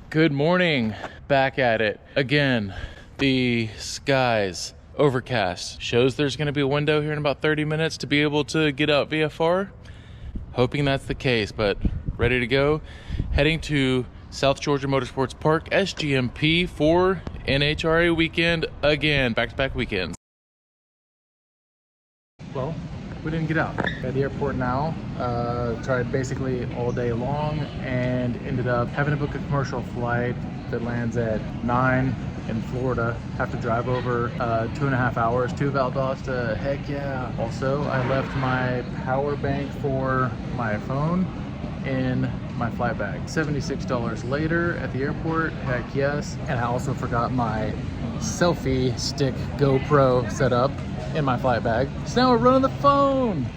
Good morning, back at it again. The skies overcast. Shows there's gonna be a window here in about 30 minutes to be able to get out VFR. Hoping that's the case, but ready to go. Heading to South Georgia Motorsports Park, SGMP for NHRA weekend again, back-to-back weekends. Well, we didn't get out. At the airport now, tried basically all day long and ended up having to book a commercial flight that lands at 9 in Florida. Have to drive over 2.5 hours to Valdosta. Heck yeah. Also, I left my power bank for my phone in my flight bag. $76 later at the airport, heck yes. And I also forgot my selfie stick GoPro set up in my flight bag. So now we're running the phone.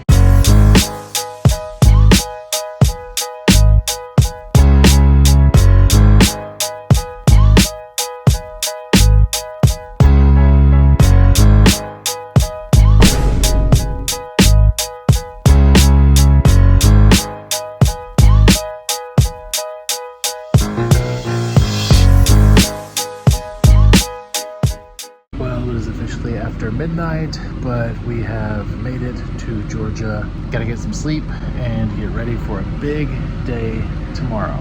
After midnight, but we have made it to Georgia. Gotta get some sleep and get ready for a big day tomorrow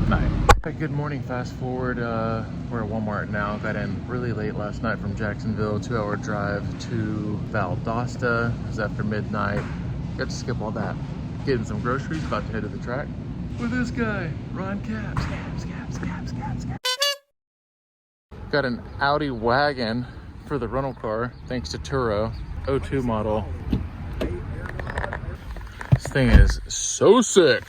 night. Okay, good morning. Fast forward, we're at Walmart now. Got in really late last night from Jacksonville. 2-hour drive to Valdosta. It was after midnight. Got to skip all that. Getting some groceries, about to head to the track with this guy, Ron Caps. Got an Audi wagon for the rental car, thanks to Turo, 02 model. This thing is so sick.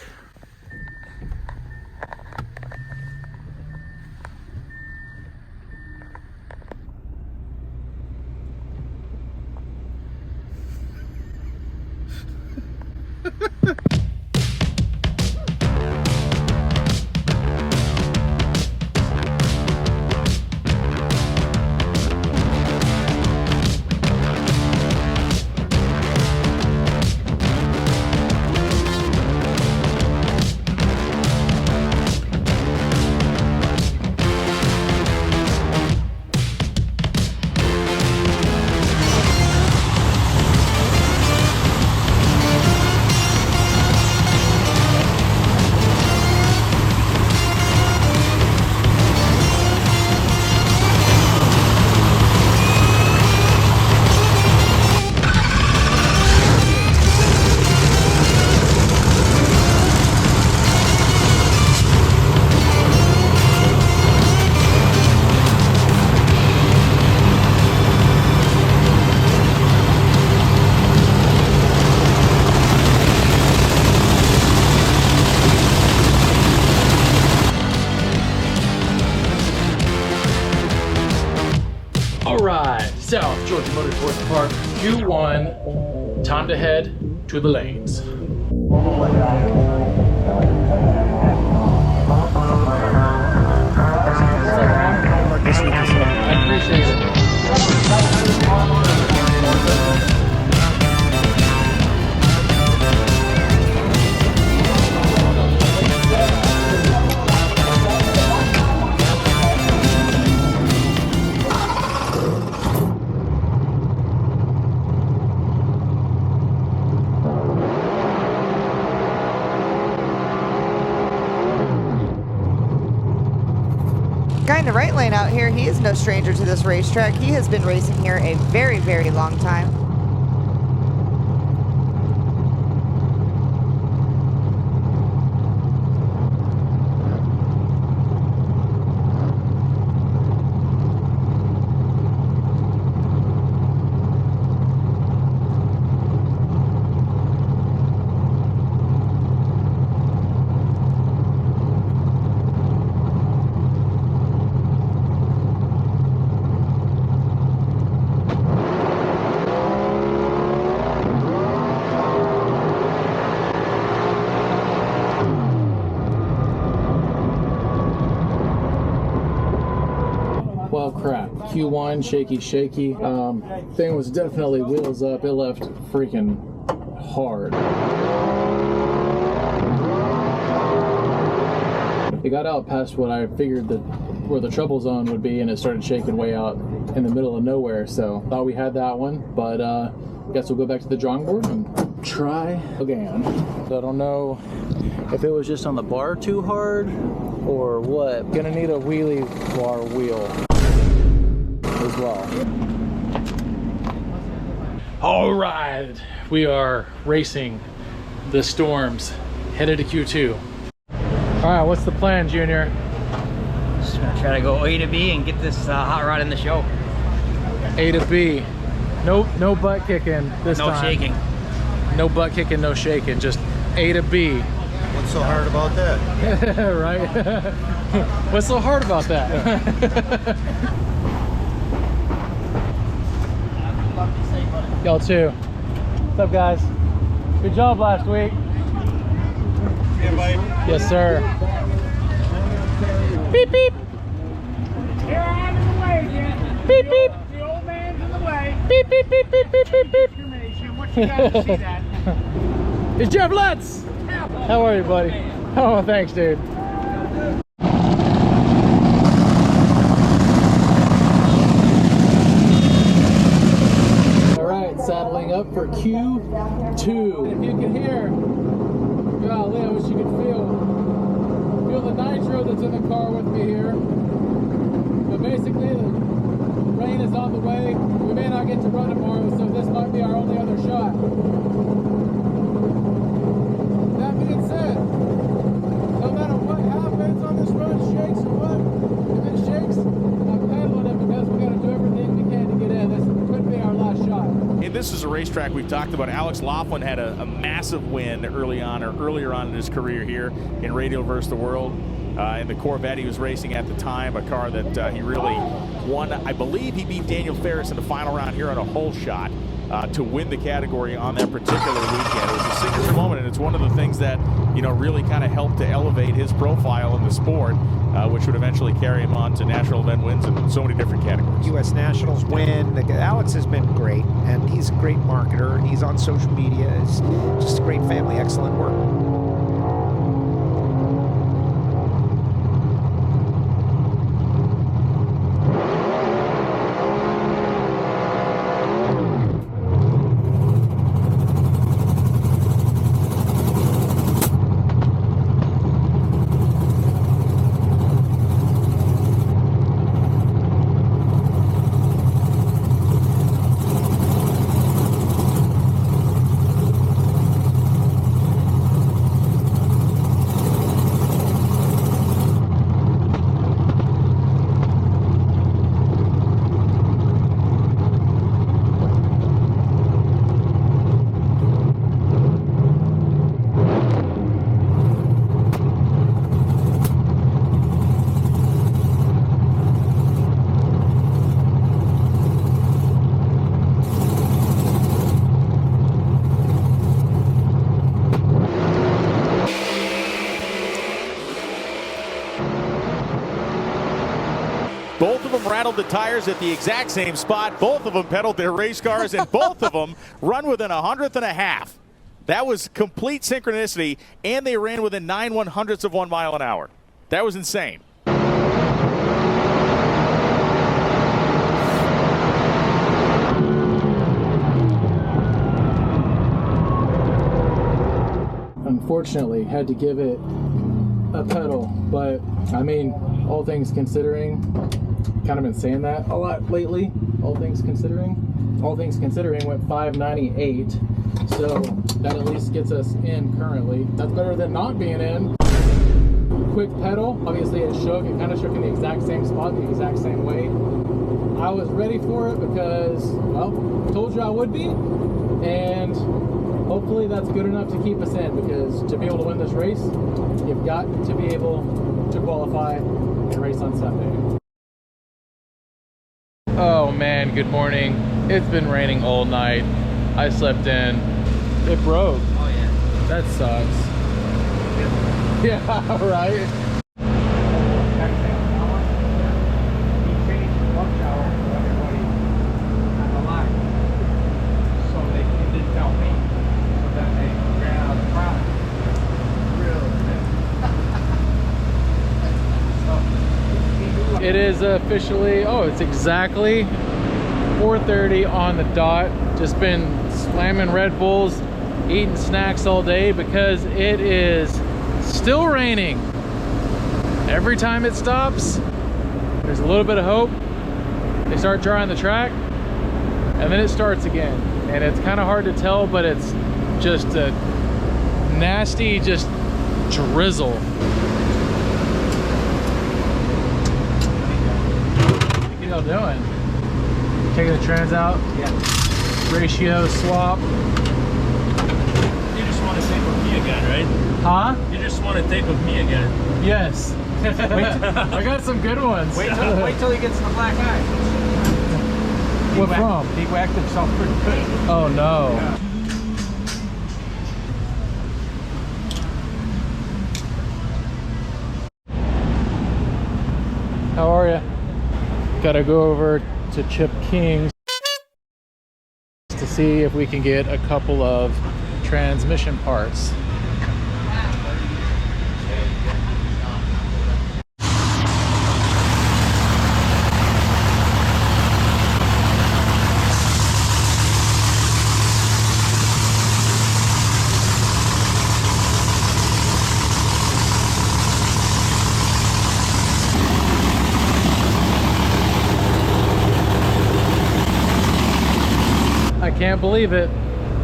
South Georgia Motorsports Park, Q1, time to head to the lanes. I appreciate it. Guy in the right lane out here, he is no stranger to this racetrack. He has been racing here a very, very long time. Well, crap. Q1, shaky. Thing was definitely wheels up. It left freaking hard. It got out past what I figured that where the trouble zone would be, and it started shaking way out in the middle of nowhere. So thought we had that one, but guess we'll go back to the drawing board and try again. So I don't know if it was just on the bar too hard or what. Gonna need a wheelie bar wheel as well. All right, we are racing the Storms, headed to Q2. All right, what's the plan, Junior? Just gonna try to go A to B and get this hot rod in the show. A to B. No butt kicking this time. No shaking. No butt kicking, no shaking. Just A to B. What's so hard about that? Right? What's so hard about that? Y'all too. What's up, guys? Good job last week. Yeah, buddy. Yes, sir. Beep, beep. Here I am in the way again. Beep, beep. The old man's in the way. Beep, beep, beep, beep, beep, beep, beep. Discrimination. What you got to see that? It's Jeff Lutz. How are you, buddy? Oh, thanks, dude. All right, saddling up for Q2. If you can hear, golly, I wish you could feel the nitro that's in the car with me here. But basically, the rain is on the way. We may not get to run tomorrow, so this might be our only other shot. That being said, no matter what happens on this run, shakes or what, if it shakes, I'm pedaling it because we got to do everything we can to get in. This could be our last shot. And this is a racetrack we've talked about. Alex Laughlin had a massive win earlier on in his career here in Radial versus the World. In the Corvette he was racing at the time, a car that he really won. I believe he beat Daniel Ferris in the final round here on a hole shot to win the category on that particular weekend. It was a signature moment, and it's one of the things that, you know, really kind of helped to elevate his profile in the sport, which would eventually carry him on to national event wins in so many different categories. U.S. Nationals win. Alex has been great, and he's a great marketer, and he's on social media. It's just a great family, excellent work. Both of them rattled the tires at the exact same spot. Both of them pedaled their race cars, and both of them run within 100th and a half. That was complete synchronicity, and they ran within 9/100ths of 1 mile an hour. That was insane. Unfortunately, had to give it a pedal, but I mean, all things considering, kind of been saying that a lot lately. All things considering, went 598, so that at least gets us in currently. That's better than not being in. Quick pedal, obviously it shook. It kind of shook in the exact same spot, the exact same way. I was ready for it because, well, told you I would be, and hopefully that's good enough to keep us in, because to be able to win this race, you've got to be able to qualify and race on Sunday. Oh man, good morning. It's been raining all night. I slept in. It broke. Oh yeah. That sucks. Yeah, right? He changed the lunch hour for everybody on the line. So they didn't tell me. So then they ran out of the product. Really? It is officially, oh, it's exactly 4:30 on the dot. Just been slamming Red Bulls, eating snacks all day because it is still raining. Every time it stops, there's a little bit of hope. They start drying the track, and then it starts again. And it's kind of hard to tell, but it's just a nasty, just drizzle. What are y'all doing? Taking the trans out? Yeah. Ratio swap. You just want to tape with me again, right? Huh? You just want to tape with me again. Yes. I got some good ones. Wait till he gets the black eye. What from? He whacked himself pretty good. Oh no. Yeah. How are you? Gotta go over to Chip King's to see if we can get a couple of transmission parts. I can't believe it.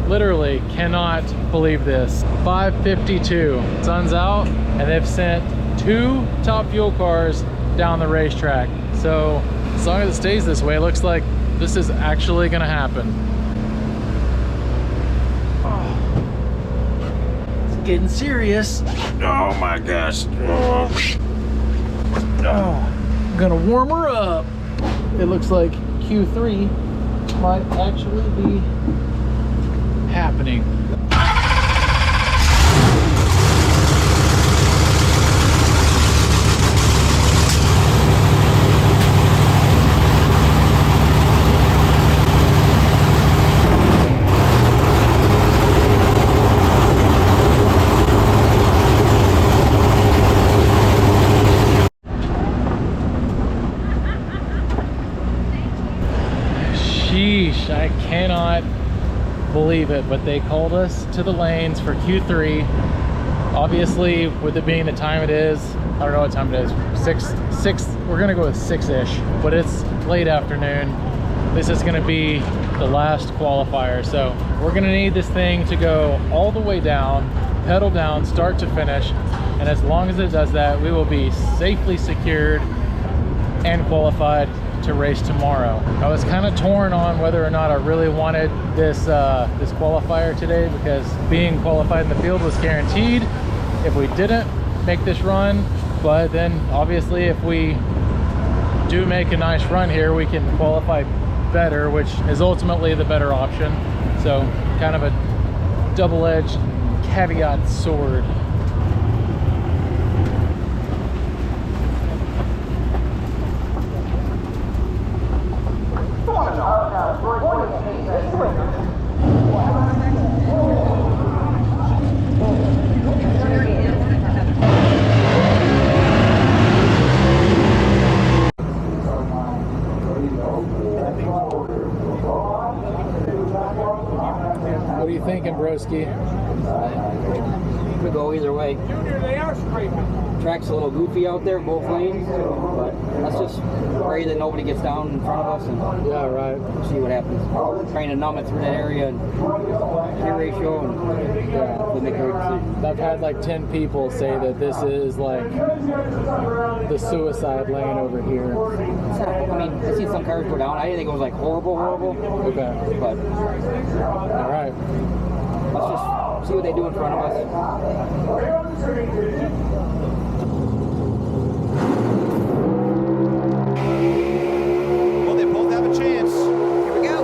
Literally cannot believe this. 5:52, sun's out, and they've sent 2 top fuel cars down the racetrack. So as long as it stays this way, it looks like this is actually gonna happen. Oh. It's getting serious. Oh my gosh. Oh. I'm gonna warm her up. It looks like Q3 might actually be happening. Sheesh, I cannot believe it, but they called us to the lanes for Q3. Obviously, with it being the time it is, I don't know what time it is, 6, we're gonna go with 6-ish, but it's late afternoon. This is gonna be the last qualifier, so we're gonna need this thing to go all the way down, pedal down, start to finish, and as long as it does that, we will be safely secured and qualified to race tomorrow. I was kind of torn on whether or not I really wanted this this qualifier today, because being qualified in the field was guaranteed if we didn't make this run, but then obviously if we do make a nice run here, we can qualify better, which is ultimately the better option. So kind of a double-edged caveat sword. What are you thinking, broski? Could go either way. They are scraping. Track's a little goofy out there, both lanes, but let's just pray that nobody gets down in front of us and Yeah, right. see what happens. Trying to numb it through that area and gear ratio, and we'll make the right decision. I've had like 10 people say that this is like the suicide lane over here. It's not, I mean, I see some cars go down. I didn't think it was like horrible, Okay. but All right. let's just see what they do in front of us. Well, they both have a chance. Here we go.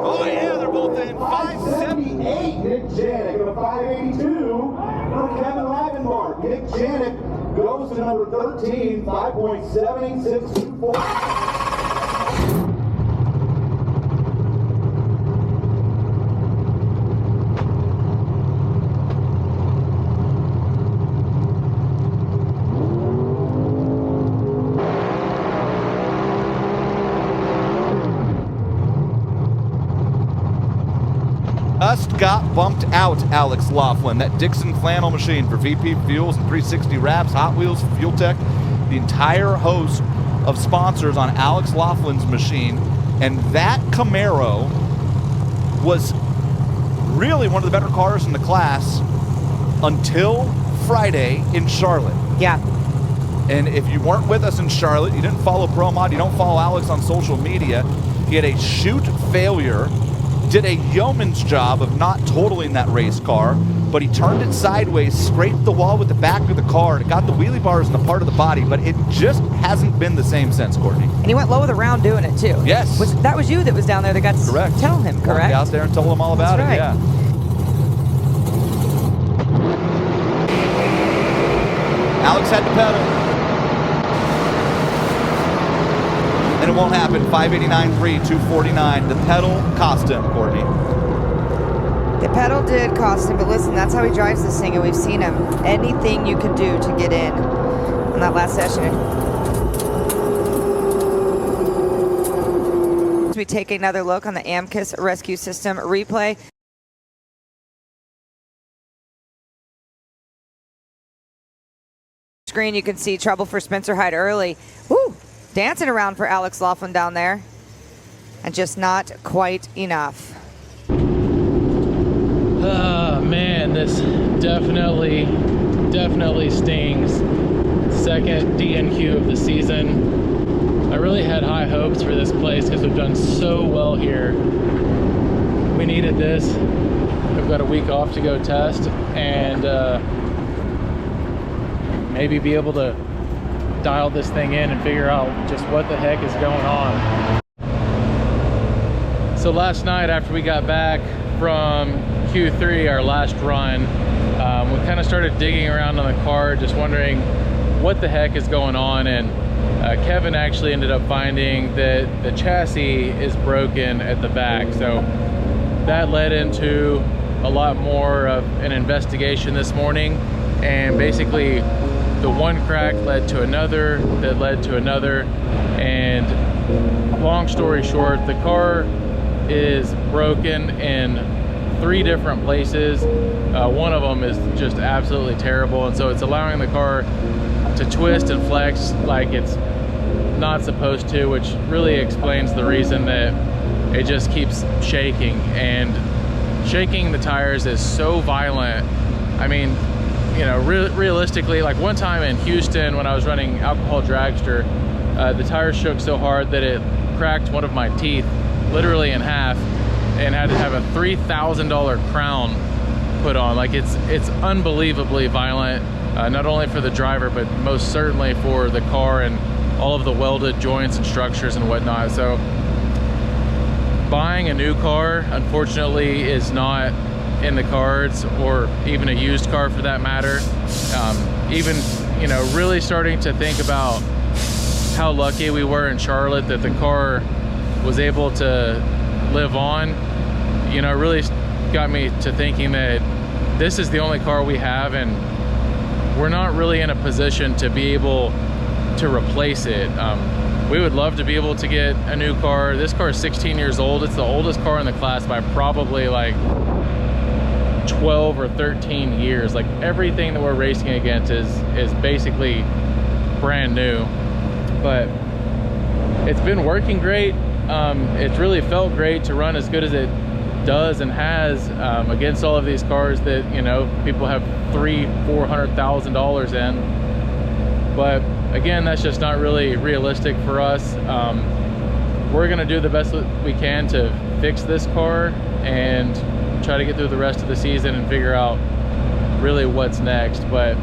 Oh, yeah, they're both in 578. Nick Janik at a 582 for Kevin Lavenbark. Nick Janik goes to number 13, 5.78624. got bumped out, Alex Laughlin. That Dixon flannel machine for VP Fuels and 360 Wraps, Hot Wheels, Fuel Tech, the entire host of sponsors on Alex Laughlin's machine. And that Camaro was really one of the better cars in the class until Friday in Charlotte. Yeah. And if you weren't with us in Charlotte, you didn't follow ProMod, you don't follow Alex on social media, he had a chute failure, did a yeoman's job of not totaling that race car, but he turned it sideways, scraped the wall with the back of the car, and it got the wheelie bars in the part of the body, but it just hasn't been the same since, Courtney. And he went low of the round doing it too. Yes. That was you that was down there that got to tell him, correct? Out there and told him all about That's it, right. yeah. Alex had to pedal. And it won't happen. 589.3, 249. The pedal cost him, Courtney. The pedal did cost him, but listen, that's how he drives this thing, and we've seen him. Anything you can do to get in on that last session. As we take another look on the AMCUS rescue system replay. Screen, you can see trouble for Spencer Hyde early. Woo! Dancing around for Alex Laughlin down there. And just not quite enough. Man, this definitely stings. Second DNQ of the season. I really had high hopes for this place because we've done so well here. We needed this. We've got a week off to go test and maybe be able to dial this thing in and figure out just what the heck is going on. So last night after we got back from Q3, our last run, we kind of started digging around on the car, just wondering what the heck is going on, and Kevin actually ended up finding that the chassis is broken at the back. So that led into a lot more of an investigation this morning, and basically the one crack led to another, that led to another, and long story short, the car is broken in 3 different places. One of them is just absolutely terrible, and so it's allowing the car to twist and flex like it's not supposed to, which really explains the reason that it just keeps shaking. And shaking the tires is so violent. I mean, you know, realistically, like one time in Houston when I was running Alcohol Dragster, the tires shook so hard that it cracked one of my teeth literally in half, and had to have a $3,000 crown put on. Like it's unbelievably violent, not only for the driver but most certainly for the car and all of the welded joints and structures and whatnot. So buying a new car unfortunately is not in the cards, or even a used car for that matter. Even, you know, really starting to think about how lucky we were in Charlotte that the car was able to live on, you know, really got me to thinking that this is the only car we have, and we're not really in a position to be able to replace it. We would love to be able to get a new car. This car is 16 years old. It's the oldest car in the class by probably like 12 or 13 years. Like everything that we're racing against is basically brand new, but it's been working great. It's really felt great to run as good as it does and has against all of these cars that, you know, people have $300,000-$400,000 in. But again, that's just not really realistic for us. We're gonna do the best we can to fix this car and try to get through the rest of the season and figure out really what's next. But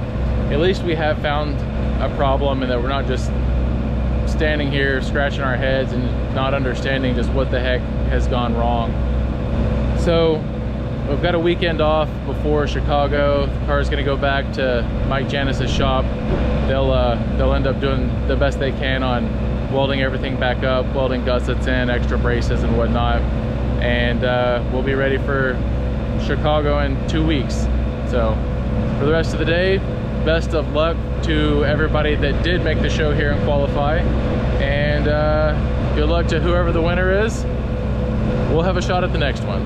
at least we have found a problem, and that we're not just standing here scratching our heads and not understanding just what the heck has gone wrong. So we've got a weekend off before Chicago. The car's going to go back to Mike Janis's shop. They'll end up doing the best they can on welding everything back up, welding gussets in, extra braces and whatnot, and we'll be ready for Chicago in 2 weeks. So for the rest of the day, best of luck to everybody that did make the show here and qualify, and good luck to whoever the winner is. We'll have a shot at the next one.